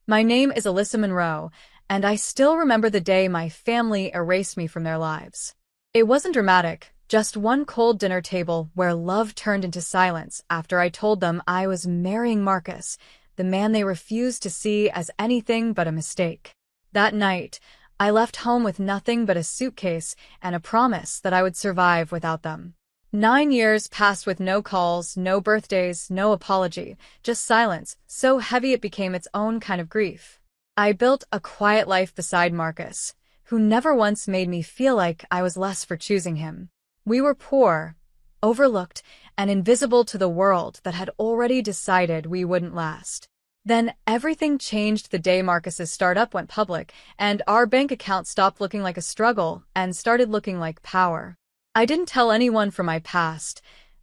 My name is Alyssa Monroe, and I still remember the day my family erased me from their lives. It wasn't dramatic, just one cold dinner table where love turned into silence after I told them I was marrying Marcus, the man they refused to see as anything but a mistake. That night, I left home with nothing but a suitcase and a promise that I would survive without them. 9 years passed with no calls, no birthdays, no apology, just silence, so heavy it became its own kind of grief. I built a quiet life beside Marcus, who never once made me feel like I was less for choosing him. We were poor, overlooked, and invisible to the world that had already decided we wouldn't last. Then everything changed the day Marcus's startup went public, and our bank account stopped looking like a struggle and started looking like power. I didn't tell anyone from my past,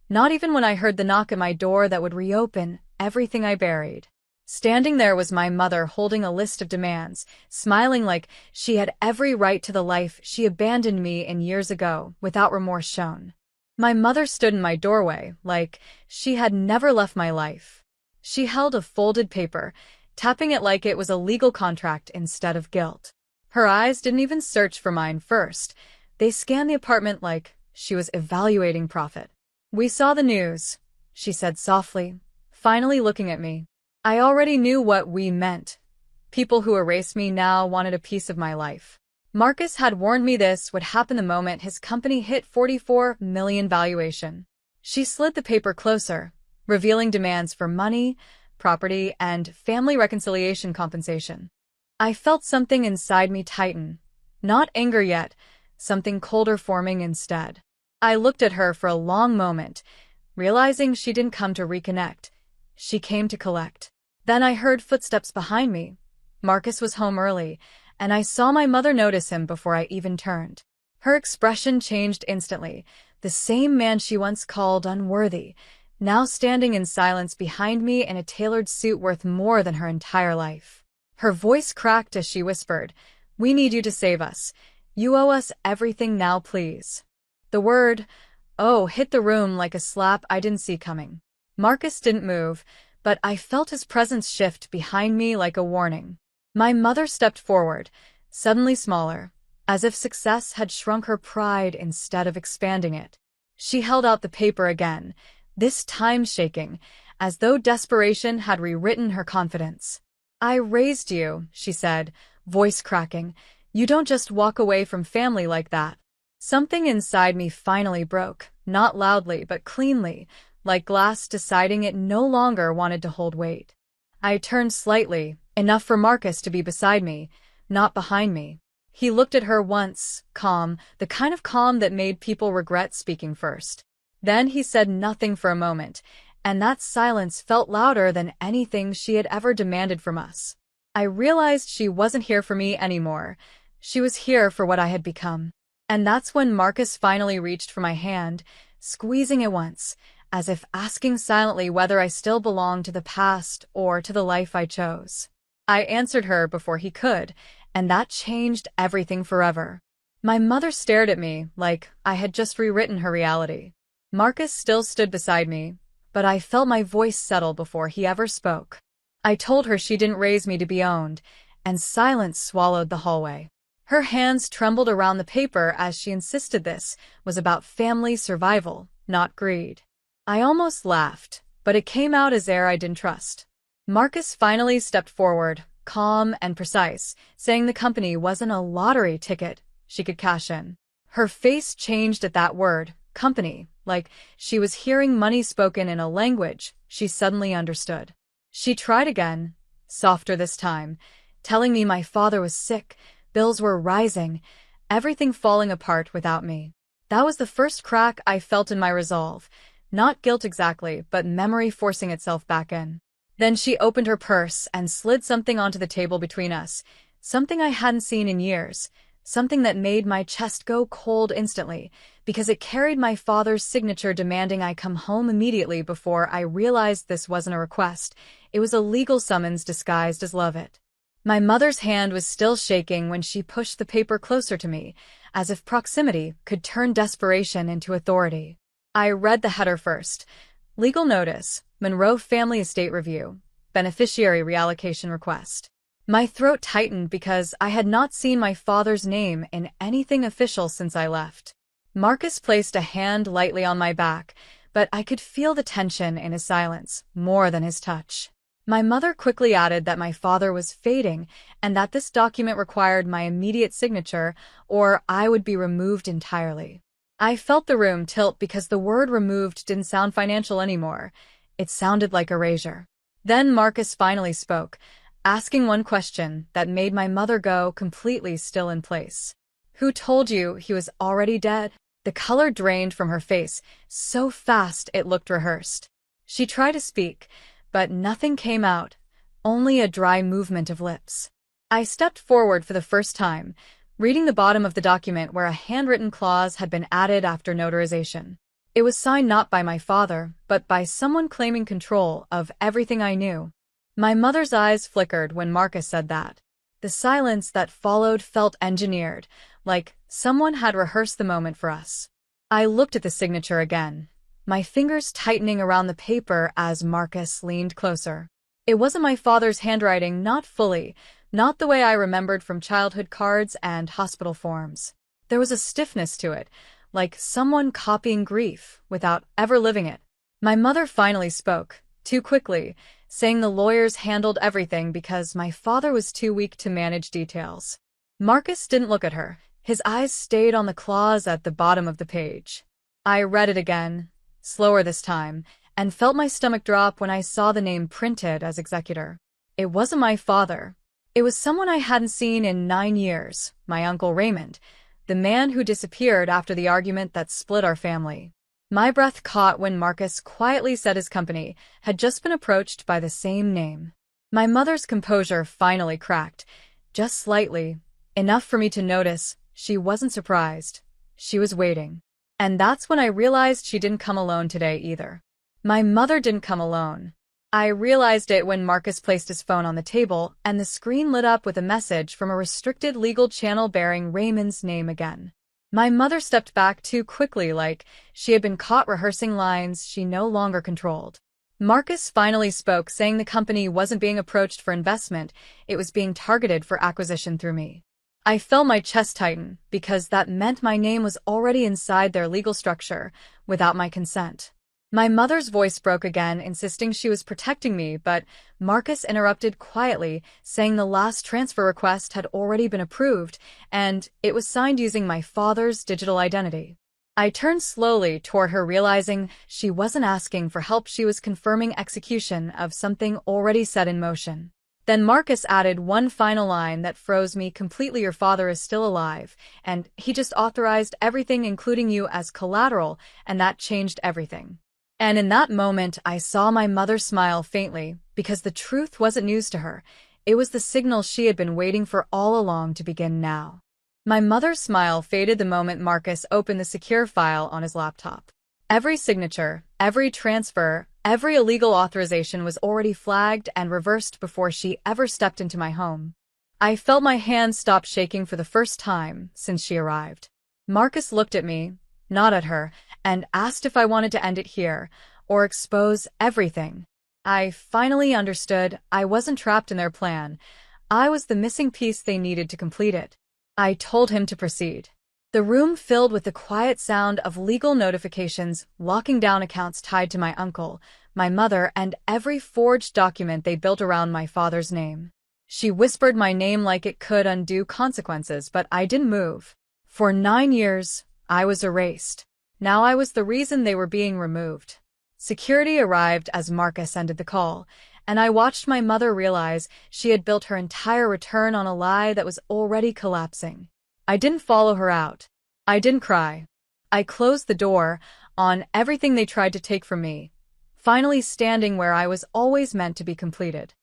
not even when I heard the knock at my door that would reopen everything I buried. Standing there was my mother holding a list of demands, smiling like she had every right to the life she abandoned me in years ago, without remorse shown. My mother stood in my doorway, like she had never left my life. She held a folded paper, tapping it like it was a legal contract instead of guilt. Her eyes didn't even search for mine first. They scanned the apartment like she was evaluating profit. "We saw the news," she said softly, finally looking at me. I already knew what we meant. People who erased me now wanted a piece of my life. Marcus had warned me this would happen the moment his company hit $44 million valuation. She slid the paper closer, revealing demands for money, property, and family reconciliation compensation. I felt something inside me tighten. Not anger yet, something colder forming instead. I looked at her for a long moment, realizing she didn't come to reconnect. She came to collect. Then I heard footsteps behind me. Marcus was home early, and I saw my mother notice him before I even turned. Her expression changed instantly. The same man she once called unworthy, now standing in silence behind me in a tailored suit worth more than her entire life. Her voice cracked as she whispered, "We need you to save us. You owe us everything now, please." The word, "oh," hit the room like a slap I didn't see coming. Marcus didn't move, but I felt his presence shift behind me like a warning. My mother stepped forward, suddenly smaller, as if success had shrunk her pride instead of expanding it. She held out the paper again, this time shaking, as though desperation had rewritten her confidence. "I raised you," she said, voice cracking. "You don't just walk away from family like that." Something inside me finally broke, not loudly but cleanly, like glass deciding it no longer wanted to hold weight. I turned slightly, enough for Marcus to be beside me, not behind me. He looked at her once, calm, the kind of calm that made people regret speaking first. Then he said nothing for a moment, and that silence felt louder than anything she had ever demanded from us. I realized she wasn't here for me anymore. She was here for what I had become. And that's when Marcus finally reached for my hand, squeezing it once, as if asking silently whether I still belonged to the past or to the life I chose. I answered her before he could, and that changed everything forever. My mother stared at me like I had just rewritten her reality. Marcus still stood beside me, but I felt my voice settle before he ever spoke. I told her she didn't raise me to be owned, and silence swallowed the hallway. Her hands trembled around the paper as she insisted this was about family survival, not greed. I almost laughed, but it came out as air I didn't trust. Marcus finally stepped forward, calm and precise, saying the company wasn't a lottery ticket she could cash in. Her face changed at that word, company, like she was hearing money spoken in a language she suddenly understood. She tried again, softer this time, telling me my father was sick, bills were rising, everything falling apart without me. That was the first crack I felt in my resolve, not guilt exactly, but memory forcing itself back in. Then she opened her purse and slid something onto the table between us, something I hadn't seen in years, something that made my chest go cold instantly, because it carried my father's signature demanding I come home immediately. Before I realized this wasn't a request, it was a legal summons disguised as love it. My mother's hand was still shaking when she pushed the paper closer to me, as if proximity could turn desperation into authority. I read the header first. Legal notice, Monroe Family Estate Review, beneficiary reallocation request. My throat tightened because I had not seen my father's name in anything official since I left. Marcus placed a hand lightly on my back, but I could feel the tension in his silence more than his touch. My mother quickly added that my father was fading and that this document required my immediate signature or I would be removed entirely. I felt the room tilt because the word removed didn't sound financial anymore. It sounded like erasure. Then Marcus finally spoke, asking one question that made my mother go completely still in place. "Who told you he was already dead?" The color drained from her face, so fast it looked rehearsed. She tried to speak, but nothing came out, only a dry movement of lips. I stepped forward for the first time, reading the bottom of the document where a handwritten clause had been added after notarization. It was signed not by my father, but by someone claiming control of everything I knew. My mother's eyes flickered when Marcus said that. The silence that followed felt engineered, like someone had rehearsed the moment for us. I looked at the signature again, my fingers tightening around the paper as Marcus leaned closer. It wasn't my father's handwriting, not fully, not the way I remembered from childhood cards and hospital forms. There was a stiffness to it, like someone copying grief without ever living it. My mother finally spoke, too quickly, saying the lawyers handled everything because my father was too weak to manage details. Marcus didn't look at her. His eyes stayed on the clause at the bottom of the page. I read it again, slower this time, and felt my stomach drop when I saw the name printed as executor. It wasn't my father. It was someone I hadn't seen in 9 years, my Uncle Raymond, the man who disappeared after the argument that split our family. My breath caught when Marcus quietly said his company had just been approached by the same name. My mother's composure finally cracked, just slightly, enough for me to notice she wasn't surprised. She was waiting. And that's when I realized she didn't come alone today either. My mother didn't come alone. I realized it when Marcus placed his phone on the table and the screen lit up with a message from a restricted legal channel bearing Raymond's name again. My mother stepped back too quickly, like she had been caught rehearsing lines she no longer controlled. Marcus finally spoke, saying the company wasn't being approached for investment, it was being targeted for acquisition through me. I felt my chest tighten, because that meant my name was already inside their legal structure, without my consent. My mother's voice broke again, insisting she was protecting me, but Marcus interrupted quietly, saying the last transfer request had already been approved, and it was signed using my father's digital identity. I turned slowly toward her, realizing she wasn't asking for help, she was confirming execution of something already set in motion. Then Marcus added one final line that froze me completely. "Your father is still alive, and he just authorized everything, including you, as collateral, and that changed everything." And in that moment, I saw my mother smile faintly, because the truth wasn't news to her. It was the signal she had been waiting for all along to begin now. My mother's smile faded the moment Marcus opened the secure file on his laptop. Every signature, every transfer, every illegal authorization was already flagged and reversed before she ever stepped into my home. I felt my hands stop shaking for the first time since she arrived. Marcus looked at me, not at her, and asked if I wanted to end it here, or expose everything. I finally understood I wasn't trapped in their plan. I was the missing piece they needed to complete it. I told him to proceed. The room filled with the quiet sound of legal notifications locking down accounts tied to my uncle, my mother, and every forged document they built around my father's name. She whispered my name like it could undo consequences, but I didn't move. For 9 years, I was erased. Now I was the reason they were being removed. Security arrived as Marcus ended the call, and I watched my mother realize she had built her entire return on a lie that was already collapsing. I didn't follow her out. I didn't cry. I closed the door on everything they tried to take from me, finally standing where I was always meant to be completed.